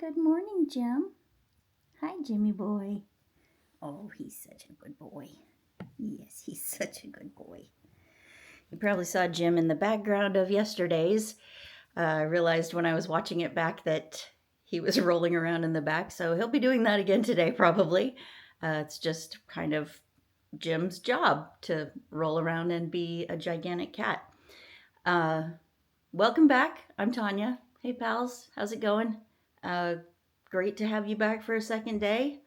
Good morning, Jim. Hi, Jimmy boy. Oh, he's such a good boy. Yes, he's such a good boy. You probably saw Jim in the background of yesterday's. I realized when I was watching it back that he was rolling around in the back, so he'll be doing that again today, probably. It's just kind of Jim's job to roll around and be a gigantic cat. Welcome back. I'm Tanya. Hey, pals. How's it going? Uh, Great to have you back for a second day.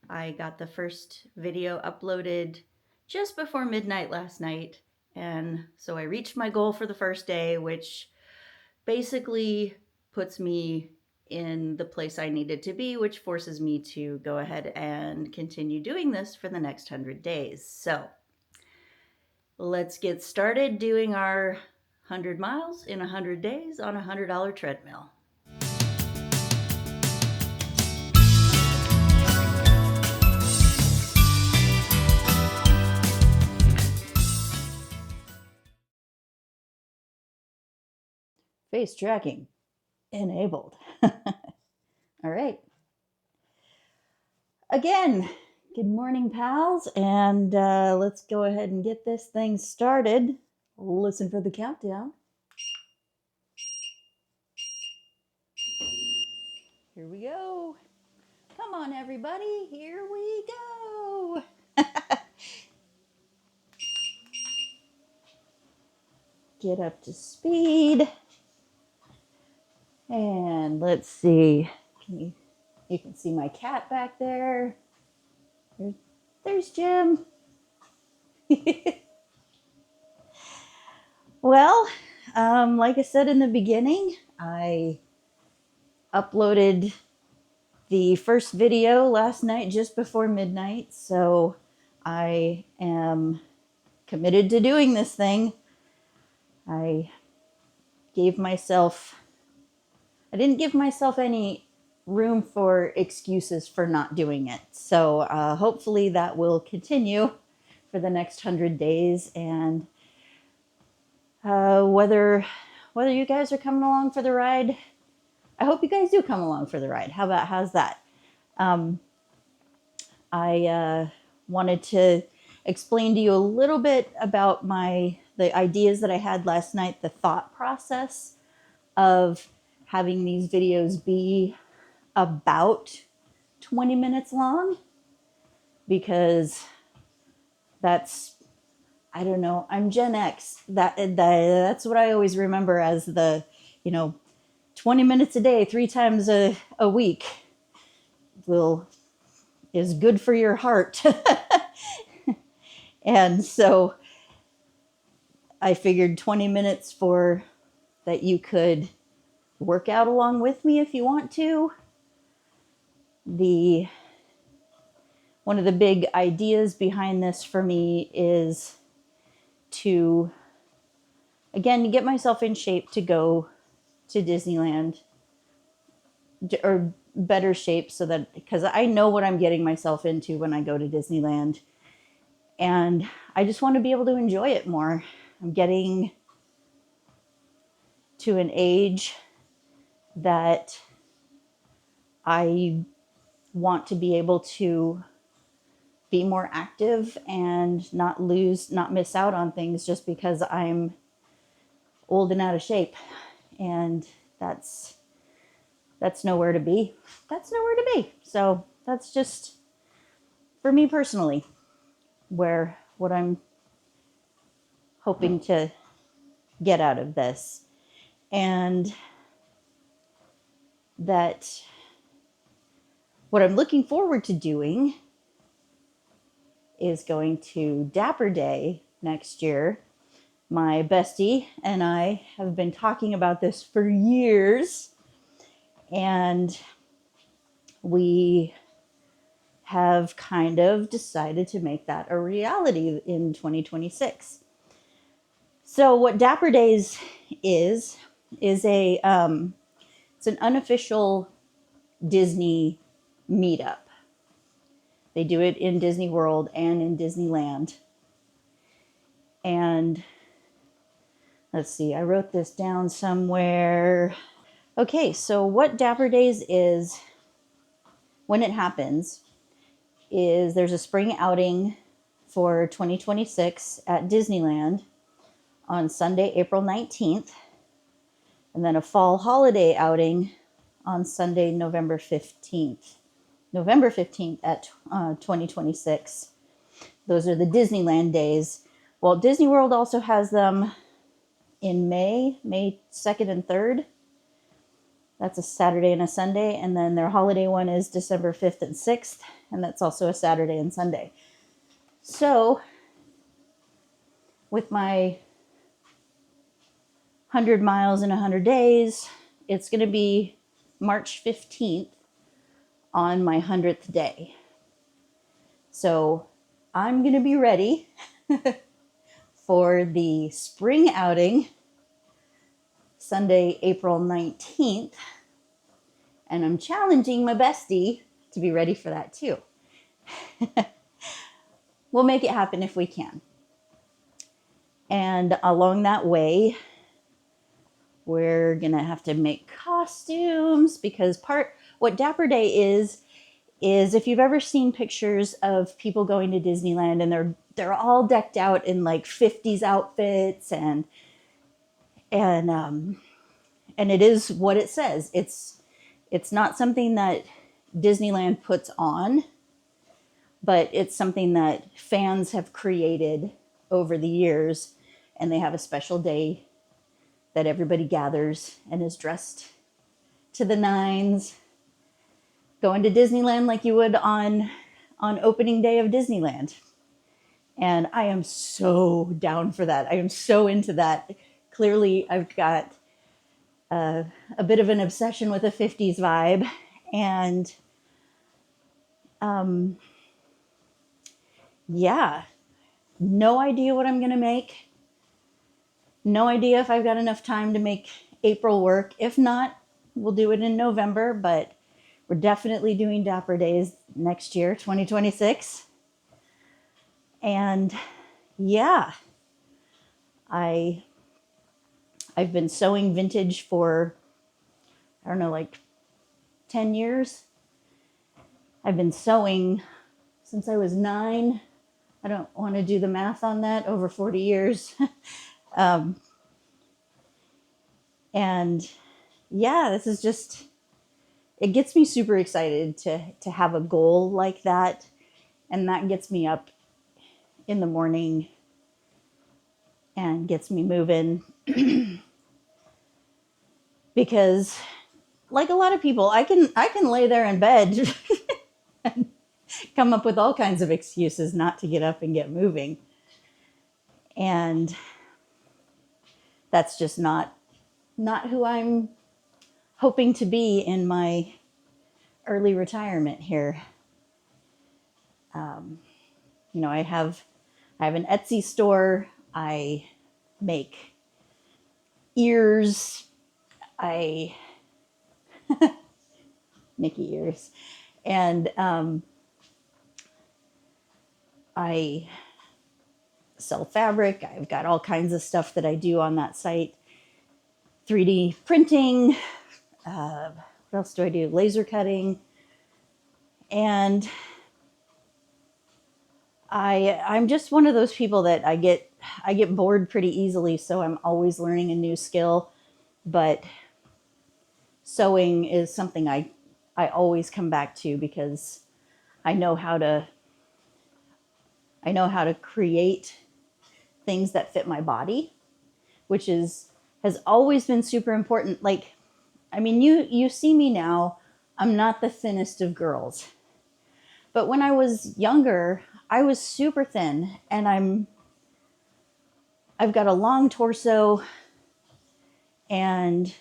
I got the first video uploaded just before midnight last night, and so I reached my goal for the first day, which basically puts me in the place I needed to be, which forces me to go ahead and continue doing this for the next 100 days. So let's get started doing our 100 miles in 100 days on a $100 treadmill. Face tracking enabled. All right. Again, good morning, pals, and let's go ahead and get this thing started. Listen for the countdown. Here we go. Come on, everybody. Here we go. Get up to speed. And let's see. You can see my cat back there. There's Jim. Well, like I said in the beginning, I uploaded the first video last night just before midnight, so I am committed to doing this thing. I didn't give myself any room for excuses for not doing it. So hopefully that will continue for the next 100 days. And whether you guys are coming along for the ride, I hope you guys do come along for the ride. How's that? I wanted to explain to you a little bit about the ideas that I had last night, the thought process of having these videos be about 20 minutes long, because I don't know, I'm Gen X. That's what I always remember as the 20 minutes a day, 3 times a week is good for your heart. And so I figured 20 minutes that you could work out along with me if you want to. One of the big ideas behind this for me is to, again, get myself in shape to go to Disneyland, or better shape, so that, because I know what I'm getting myself into when I go to Disneyland, and I just want to be able to enjoy it more. I'm getting to an age that I want to be able to be more active and not miss out on things just because I'm old and out of shape. And that's nowhere to be. That's nowhere to be. So that's just, for me personally, what I'm hoping to get out of this. And that what I'm looking forward to doing is going to Dapper Day next year. My bestie and I have been talking about this for years, and we have kind of decided to make that a reality in 2026. So what Dapper Days is it's an unofficial Disney meetup. They do it in Disney World and in Disneyland. And let's see, I wrote this down somewhere. Okay, so what Dapper Days is, when it happens, is there's a spring outing for 2026 at Disneyland on Sunday, April 19th, and then a fall holiday outing on Sunday, November 15th. November 15th at 2026. Those are the Disneyland days. Walt Disney World also has them in May 2nd and 3rd. That's a Saturday and a Sunday. And then their holiday one is December 5th and 6th. And that's also a Saturday and Sunday. So with my 100 miles in 100 days, it's going to be March 15th on my 100th day. So I'm going to be ready for the spring outing, Sunday, April 19th. And I'm challenging my bestie to be ready for that too. We'll make it happen if we can. And along that way, we're going to have to make costumes, because what Dapper Day is if you've ever seen pictures of people going to Disneyland and they're all decked out in like 50s outfits and it is what it says. It's not something that Disneyland puts on, but it's something that fans have created over the years, and they have a special day that everybody gathers and is dressed to the nines, going to Disneyland like you would on opening day of Disneyland. And I am so down for that. I am so into that. Clearly, I've got a bit of an obsession with a 50s vibe. And yeah, no idea what I'm going to make. No idea if I've got enough time to make April work. If not, we'll do it in November, but we're definitely doing Dapper Days next year, 2026. And yeah, I've been sewing vintage for, I don't know, like 10 years. I've been sewing since I was 9. I don't want to do the math on that, over 40 years. And yeah, this is just, it gets me super excited to have a goal like that. And that gets me up in the morning and gets me moving. Because like a lot of people, I can lay there in bed and come up with all kinds of excuses not to get up and get moving. And that's just not who I'm hoping to be in my early retirement here. I have an Etsy store. I make ears. Mickey ears. And I sell fabric. I've got all kinds of stuff that I do on that site. 3D printing. What else do I do? Laser cutting. And I'm just one of those people that I get bored pretty easily, so I'm always learning a new skill. But sewing is something I always come back to, because I know how to create things that fit my body, which has always been super important. Like, I mean, you see me now, I'm not the thinnest of girls. But when I was younger, I was super thin, and I've got a long torso, and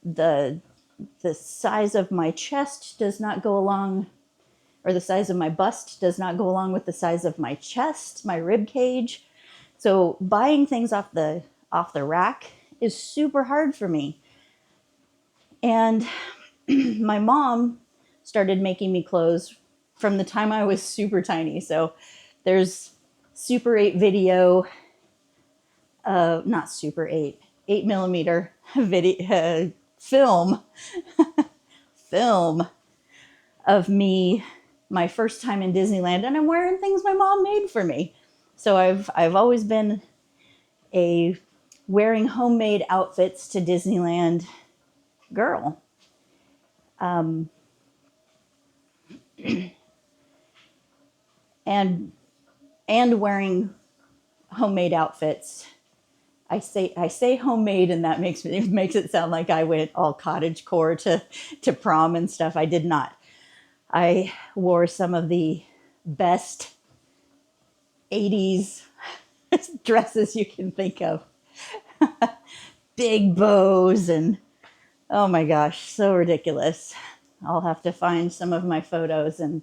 the size of my chest does not go along, or the size of my bust does not go along with the size of my chest, my rib cage. So buying things off the rack is super hard for me. And my mom started making me clothes from the time I was super tiny. So there's Super 8 video, not Super 8, 8mm video film of me, my first time in Disneyland, and I'm wearing things my mom made for me. So I've always been a wearing homemade outfits to Disneyland girl. And wearing homemade outfits. I say homemade, and that makes it sound like I went all cottagecore to prom and stuff. I did not. I wore some of the best 80s dresses you can think of. Big bows and oh my gosh, so ridiculous. I'll have to find some of my photos and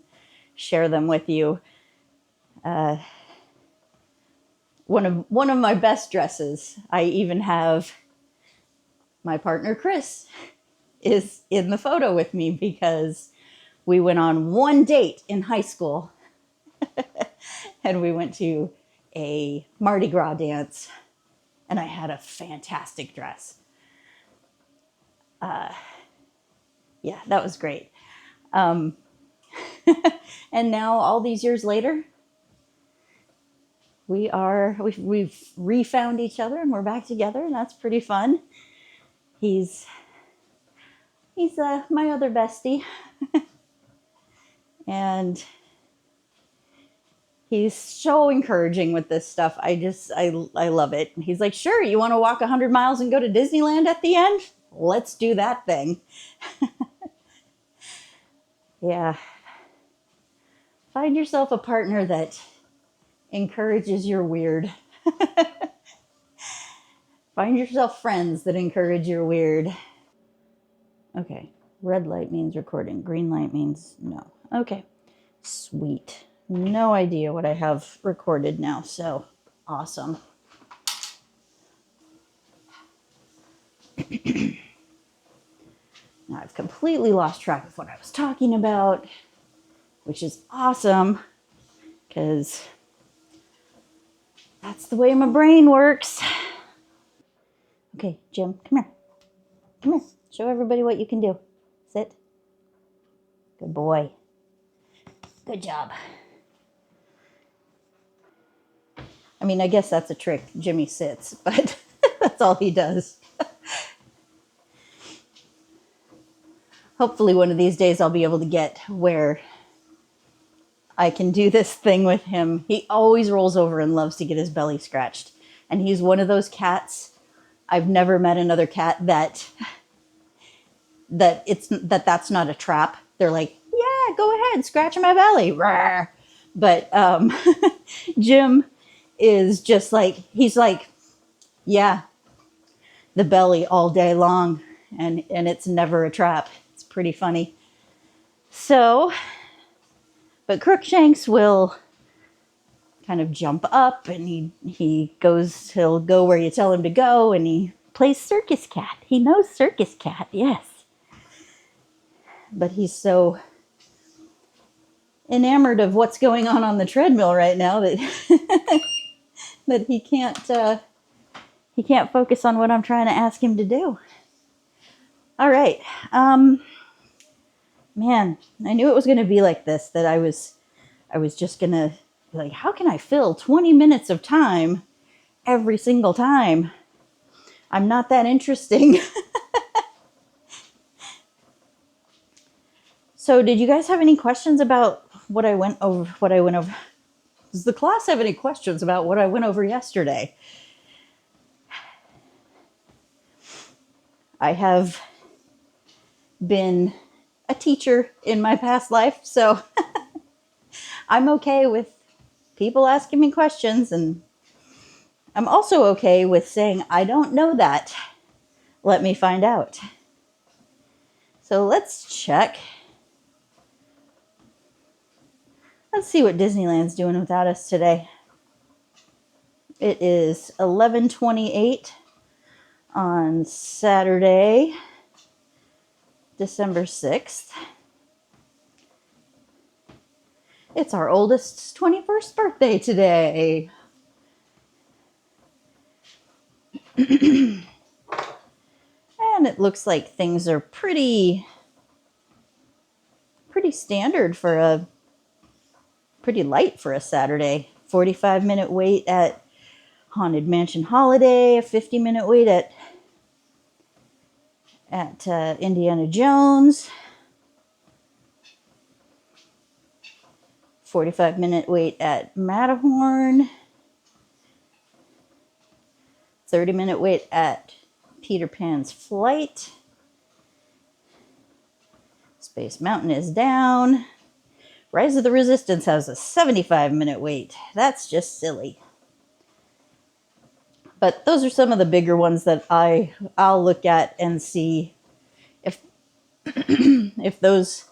share them with you. One of my best dresses, I even have my partner Chris is in the photo with me because we went on one date in high school and we went to a Mardi Gras dance and I had a fantastic dress. Yeah, that was great. And now all these years later, we've refound each other and we're back together, and that's pretty fun. He's my other bestie, and he's so encouraging with this stuff. I love it. He's like, sure, you want to walk 100 miles and go to Disneyland at the end? Let's do that thing. Yeah. Find yourself a partner that encourages your weird. Find yourself friends that encourage your weird. Okay. Red light means recording. Green light means no. Okay. Sweet. No idea what I have recorded now, so awesome. Now I've completely lost track of what I was talking about, which is awesome because that's the way my brain works. Okay, Jim, come here. Come here. Show everybody what you can do. Sit. Good boy. Good job. I mean, I guess that's a trick. Jimmy sits, but that's all he does. Hopefully one of these days I'll be able to get where I can do this thing with him. He always rolls over and loves to get his belly scratched. And he's one of those cats. I've never met another cat that's not a trap. They're like, yeah, go ahead, scratch my belly. Rawr. But Jim is just like, he's like, yeah, the belly all day long. And it's never a trap. It's pretty funny. So, but Crookshanks will kind of jump up and he'll go where you tell him to go, and he plays circus cat. He knows circus cat, yes. But he's so enamored of what's going on the treadmill right now that that he can't focus on what I'm trying to ask him to do. All right. Man, I knew it was going to be like this, that I was just going to be like, how can I fill 20 minutes of time every single time? I'm not that interesting. So did you guys have any questions about what I went over? Does the class have any questions about what I went over yesterday? I have been a teacher in my past life, so I'm okay with people asking me questions, and I'm also okay with saying, I don't know that. Let me find out. So let's check. Let's see what Disneyland's doing without us today. It is 11:28 on Saturday, December 6th. It's our oldest's 21st birthday today. And it looks like things are pretty standard for pretty light for a Saturday. 45-minute wait at Haunted Mansion Holiday, a 50-minute wait at Indiana Jones, 45-minute wait at Matterhorn, 30-minute wait at Peter Pan's Flight. Space Mountain is down. Rise of the Resistance has a 75-minute wait. That's just silly. But those are some of the bigger ones that I'll look at and see if if those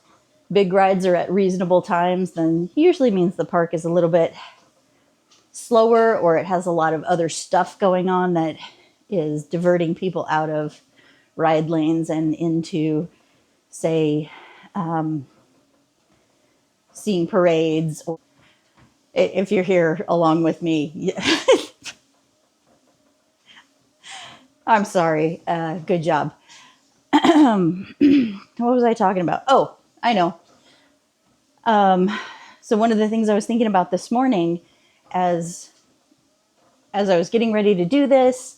big rides are at reasonable times, then usually means the park is a little bit slower, or it has a lot of other stuff going on that is diverting people out of ride lanes and into, say, seeing parades. Or if you're here along with me, I'm sorry. Good job. What was I talking about? Oh, I know. So one of the things I was thinking about this morning as I was getting ready to do this,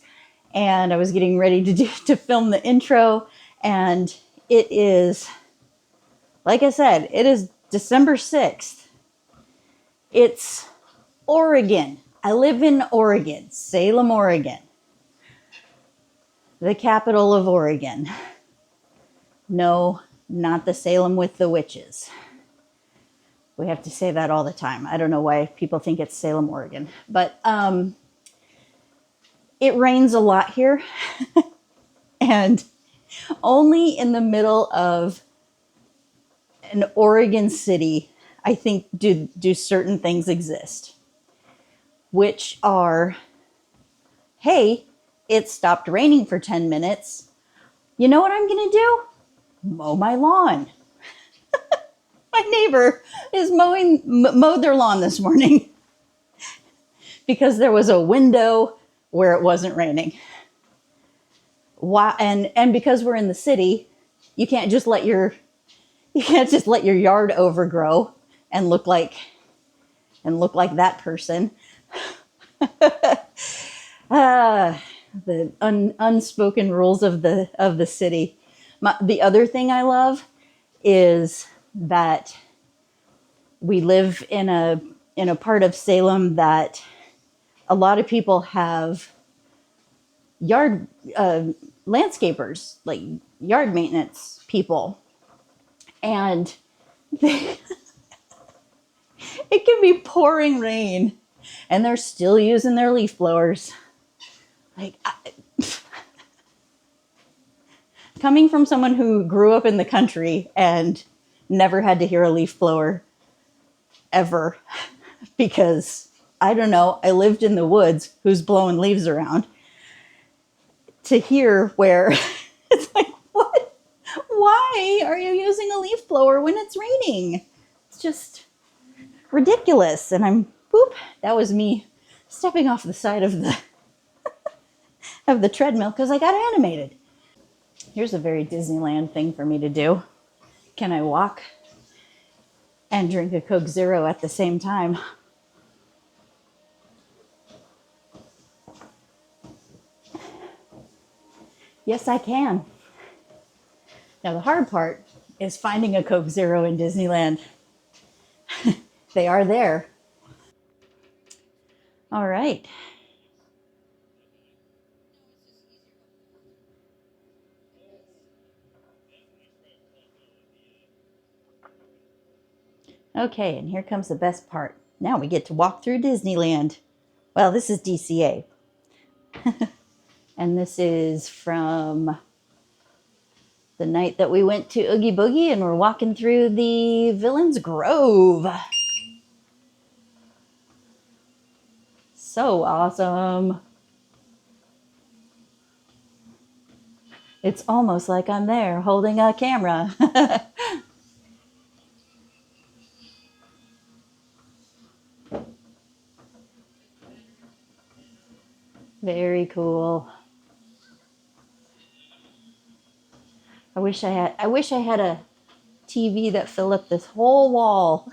and I was getting ready to film the intro, and it is, like I said, it is December 6th. It's Oregon. I live in Oregon, Salem, Oregon, the capital of Oregon. No, not the Salem with the witches. We have to say that all the time. I don't know why people think it's Salem, Oregon. But it rains a lot here. And only in the middle of an Oregon city, I think, do certain things exist. Which are, hey, it stopped raining for 10 minutes. You know what I'm going to do? Mow my lawn. My neighbor is mowed their lawn this morning because there was a window where it wasn't raining. Why? And because we're in the city, you can't just let your yard overgrow and look like that person. The unspoken rules of the city. The other thing I love is that we live in a part of Salem that a lot of people have yard landscapers, like yard maintenance people, and it can be pouring rain and they're still using their leaf blowers. Like, coming from someone who grew up in the country and never had to hear a leaf blower ever, because I don't know, I lived in the woods, who's blowing leaves around, to hear where it's like, what? Why are you using a leaf blower when it's raining? It's just ridiculous. And that was me stepping off the side of the treadmill because I got animated. Here's a very Disneyland thing for me to do. Can I walk and drink a Coke Zero at the same time? Yes, I can. Now, the hard part is finding a Coke Zero in Disneyland. They are there. All right. Okay, and here comes the best part. Now we get to walk through Disneyland. Well, this is DCA. And this is from the night that we went to Oogie Boogie, and we're walking through the Villains Grove. So awesome. It's almost like I'm there holding a camera. Very cool. I wish I had a TV that filled up this whole wall.